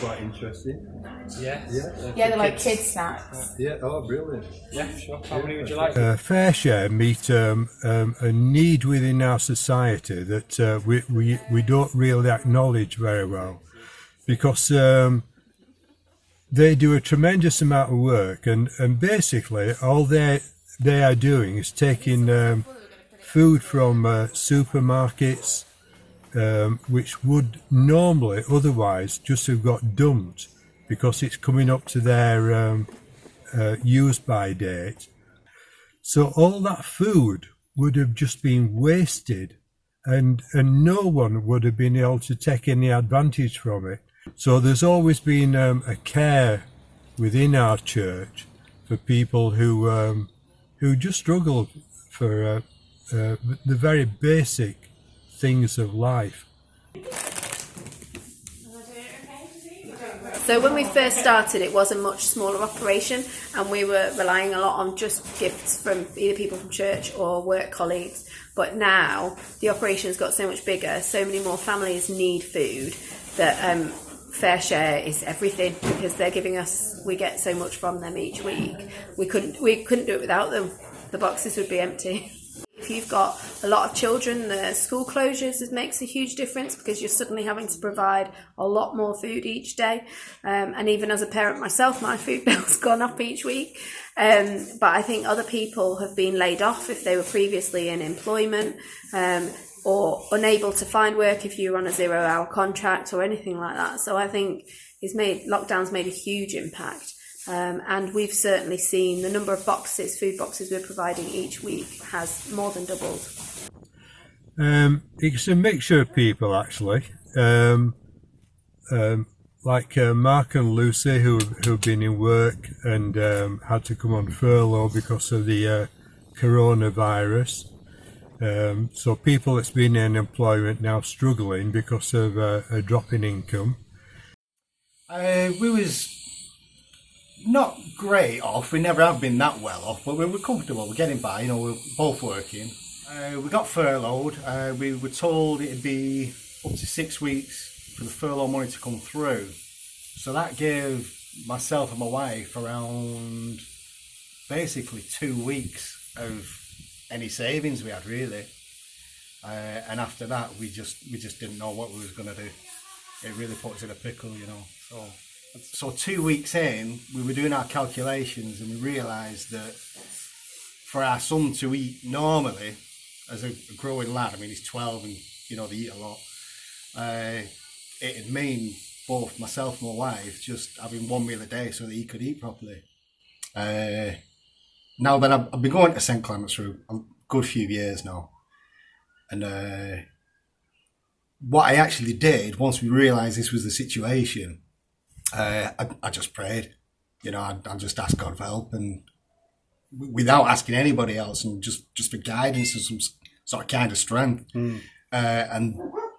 quite interesting. Yeah, they're like kids snacks. Yeah, oh, brilliant. Yeah, sure. How many would you like? FareShare meet a need within our society that we don't really acknowledge very well, because they do a tremendous amount of work, and basically all they are doing is taking food from supermarkets, which would normally otherwise just have got dumped because it's coming up to their use by date. So all that food would have just been wasted, and no one would have been able to take any advantage from it. So there's always been a care within our church for people who just struggle for the very basic things of life. So when we first started, it was a much smaller operation, and we were relying a lot on just gifts from either people from church or work colleagues. But now the operation's got so much bigger, so many more families need food, that FareShare is everything, because they're giving us, we get so much from them each week. We couldn't do it without them. The boxes would be empty. If you've got a lot of children, the school closures makes a huge difference, because you're suddenly having to provide a lot more food each day. And even as a parent myself, my food bill's gone up each week. But I think other people have been laid off if they were previously in employment, or unable to find work if you're on a 0-hour contract or anything like that. So I think lockdown's made a huge impact. And we've certainly seen the number of food boxes we're providing each week has more than doubled. It's a mixture of people, actually. Like Mark and Lucy, who've been in work and had to come on furlough because of the coronavirus. So people that's been in employment now struggling because of a drop in income. We was not great off. We never have been that well off, but we were comfortable. We're getting by. We're both working. We got furloughed. We were told it'd be up to 6 weeks for the furlough money to come through. So that gave myself and my wife around basically 2 weeks of any savings we had, really. And after that, we just didn't know what we was going to do. It really put us in a pickle, So 2 weeks in, we were doing our calculations, and we realised that for our son to eat normally, as a growing lad, I mean, he's 12 and, they eat a lot, it'd mean both myself and my wife just having one meal a day so that he could eat properly. Now that I've been going to St Clements for a good few years now, and what I actually did once we realised this was the situation, I just prayed. I just asked God for help, and without asking anybody else, and just for guidance and some sort of kind of strength. And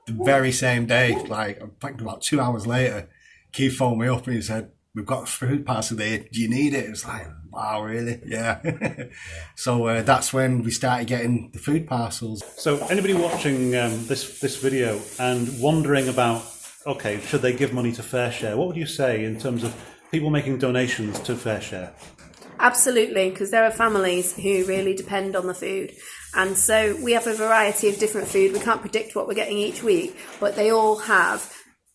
the very same day, like I think about 2 hours later, Keith phoned me up and he said, "We've got a food parcel there. Do you need it?" It was like, wow, really? Yeah. So that's when we started getting the food parcels. So anybody watching this video and wondering about, okay, should they give money to FareShare? What would you say in terms of people making donations to FareShare? Absolutely, because there are families who really depend on the food. And so we have a variety of different food. We can't predict what we're getting each week, but they all have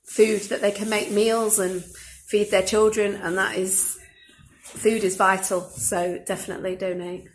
food that they can make meals and feed their children, and food is vital. So definitely donate.